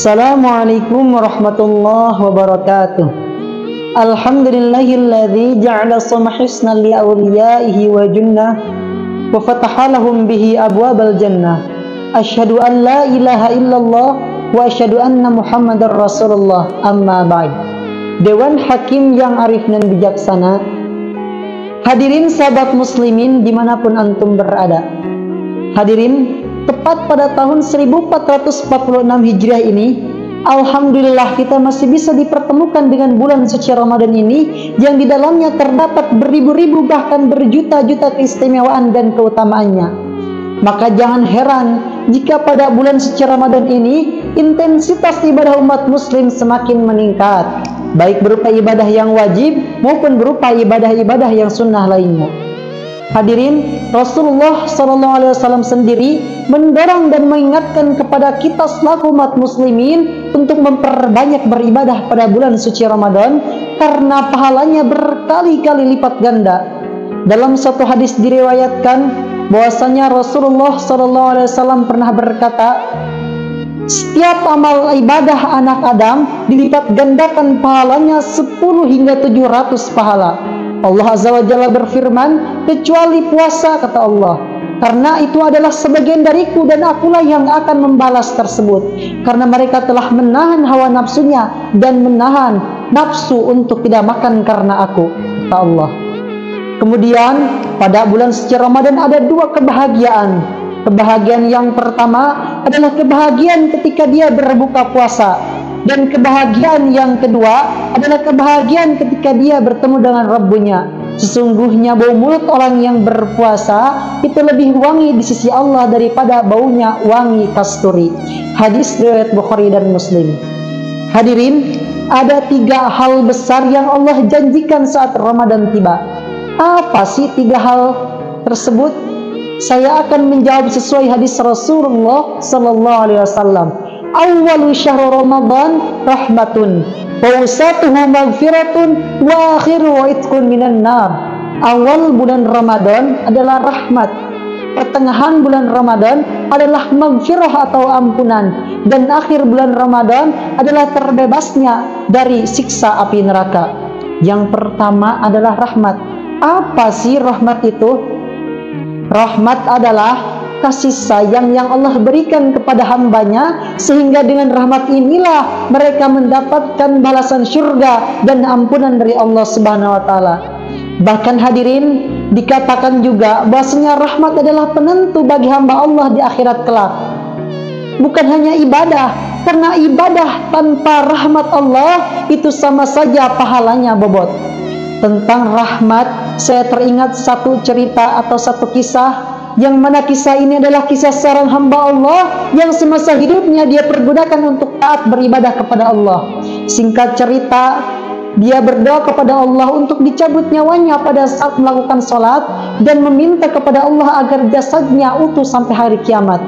Assalamualaikum warahmatullahi wabarakatuh. Alhamdulillahilladzi ja'ala sawma husnan li awliyaihi wa junnah wa fataha lahum bihi abwabal jannah. Asyhadu an la ilaha illallah wa asyhadu anna Muhammadar Rasulullah. Amma ba'd. Dewan Hakim yang arif dan bijaksana, hadirin sahabat muslimin dimanapun antum berada. Hadirin, tepat pada tahun 1446 Hijriah ini, alhamdulillah kita masih bisa dipertemukan dengan bulan suci Ramadan ini, yang di dalamnya terdapat beribu-ribu bahkan berjuta-juta keistimewaan dan keutamaannya. Maka jangan heran jika pada bulan suci Ramadan ini intensitas ibadah umat muslim semakin meningkat, baik berupa ibadah yang wajib maupun berupa ibadah-ibadah yang sunnah lainnya. Hadirin, Rasulullah SAW sendiri mendorong dan mengingatkan kepada kita selaku umat muslimin untuk memperbanyak beribadah pada bulan suci Ramadan, karena pahalanya berkali-kali lipat ganda. Dalam satu hadis diriwayatkan bahwasanya Rasulullah SAW pernah berkata, setiap amal ibadah anak Adam dilipat gandakan pahalanya 10 hingga 700 pahala. Allah Azza wa Jalla berfirman, kecuali puasa, kata Allah, karena itu adalah sebagian dariku dan akulah yang akan membalas tersebut, karena mereka telah menahan hawa nafsunya dan menahan nafsu untuk tidak makan karena aku, kata Allah. Kemudian pada bulan suci Ramadan ada dua kebahagiaan. Kebahagiaan yang pertama adalah kebahagiaan ketika dia berbuka puasa, dan kebahagiaan yang kedua adalah kebahagiaan ketika dia bertemu dengan Rabbunya. Sesungguhnya bau mulut orang yang berpuasa itu lebih wangi di sisi Allah daripada baunya wangi kasturi. Hadis riwayat Bukhari dan Muslim. Hadirin, ada 3 hal besar yang Allah janjikan saat Ramadan tiba. Apa sih 3 hal tersebut? Saya akan menjawab sesuai hadis Rasulullah sallallahu alaihi wasallam. Awwalu syahr Ramadan rahmatun, wa wasatuhu maghfiratun, wa akhiru itqun minan nar. Awal bulan Ramadan adalah rahmat, pertengahan bulan Ramadan adalah maghfirah atau ampunan, dan akhir bulan Ramadan adalah terbebasnya dari siksa api neraka. Yang pertama adalah rahmat. Apa sih rahmat itu? Rahmat adalah kasih sayang yang Allah berikan kepada hambanya, sehingga dengan rahmat inilah mereka mendapatkan balasan surga dan ampunan dari Allah Subhanahu wa Ta'ala. Bahkan hadirin, dikatakan juga bahwasanya rahmat adalah penentu bagi hamba Allah di akhirat kelak. Bukan hanya ibadah, karena ibadah tanpa rahmat Allah itu sama saja pahalanya bobot. Tentang rahmat, saya teringat satu cerita atau satu kisah, yang mana kisah ini adalah kisah seorang hamba Allah yang semasa hidupnya dia pergunakan untuk taat beribadah kepada Allah. Singkat cerita, dia berdoa kepada Allah untuk dicabut nyawanya pada saat melakukan sholat, dan meminta kepada Allah agar jasadnya utuh sampai hari kiamat.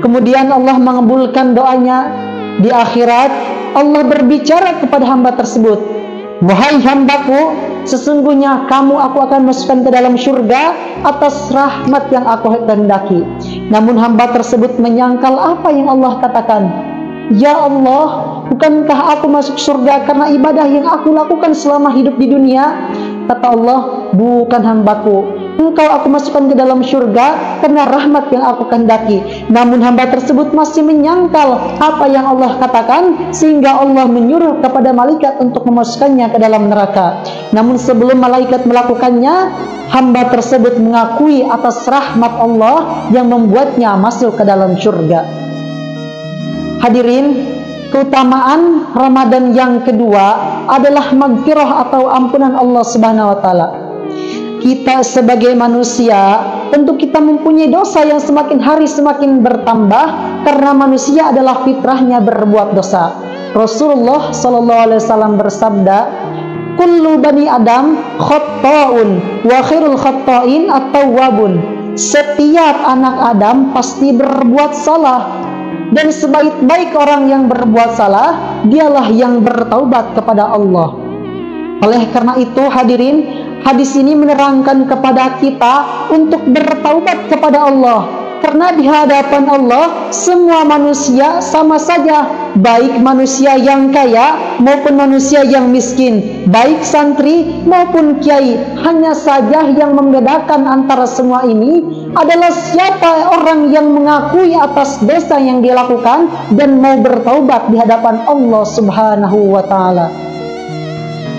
Kemudian Allah mengabulkan doanya. Di akhirat, Allah berbicara kepada hamba tersebut, wahai hambaku, sesungguhnya kamu aku akan masukkan ke dalam surga atas rahmat yang aku kehendaki. Namun hamba tersebut menyangkal apa yang Allah katakan. Ya Allah, bukankah aku masuk surga karena ibadah yang aku lakukan selama hidup di dunia? Kata Allah, bukan hambaku, engkau aku masukkan ke dalam surga karena rahmat yang aku kehendaki. Namun hamba tersebut masih menyangkal apa yang Allah katakan, sehingga Allah menyuruh kepada malaikat untuk memasukkannya ke dalam neraka. Namun sebelum malaikat melakukannya, hamba tersebut mengakui atas rahmat Allah yang membuatnya masuk ke dalam surga. Hadirin, keutamaan Ramadan yang kedua adalah maghfirah atau ampunan Allah Subhanahu wa Ta'ala. Kita sebagai manusia, tentu kita mempunyai dosa yang semakin hari semakin bertambah, karena manusia adalah fitrahnya berbuat dosa. Rasulullah SAW bersabda, kullu bani Adam khatta'un wa khairul khatta'in at-tawwabun. Setiap anak Adam pasti berbuat salah, dan sebaik-baik orang yang berbuat salah dialah yang bertaubat kepada Allah. Oleh karena itu hadirin, hadis ini menerangkan kepada kita untuk bertaubat kepada Allah, Karena di hadapan Allah semua manusia sama saja, baik manusia yang kaya maupun manusia yang miskin, baik santri maupun kiai. Hanya saja yang membedakan antara semua ini adalah siapa orang yang mengakui atas dosa yang dia lakukan dan mau bertaubat di hadapan Allah Subhanahu wa taala.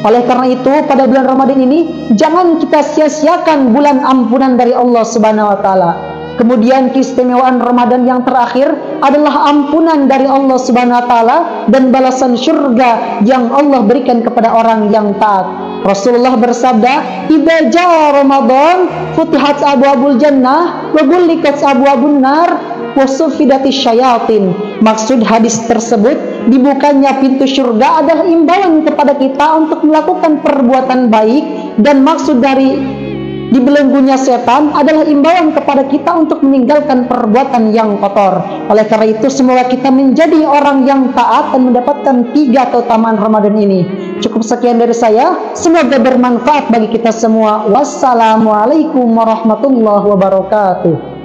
Oleh karena itu, pada bulan Ramadan ini jangan kita sia-siakan bulan ampunan dari Allah Subhanahu wa taala. Kemudian keistimewaan Ramadan yang terakhir adalah ampunan dari Allah Subhanahu wa taala dan balasan surga yang Allah berikan kepada orang yang taat. Rasulullah bersabda, "Idza jaa Ramadan, futihat abwabul jannah wa ghulliqat abwabun nar wa suffidatis syayatin." Maksud hadis tersebut, dibukanya pintu surga adalah imbauan kepada kita untuk melakukan perbuatan baik, dan maksud dari dibelenggunya setan adalah imbauan kepada kita untuk meninggalkan perbuatan yang kotor. Oleh karena itu, semoga kita menjadi orang yang taat dan mendapatkan 3 keutamaan Ramadan ini. Cukup sekian dari saya, semoga bermanfaat bagi kita semua. Wassalamualaikum warahmatullahi wabarakatuh.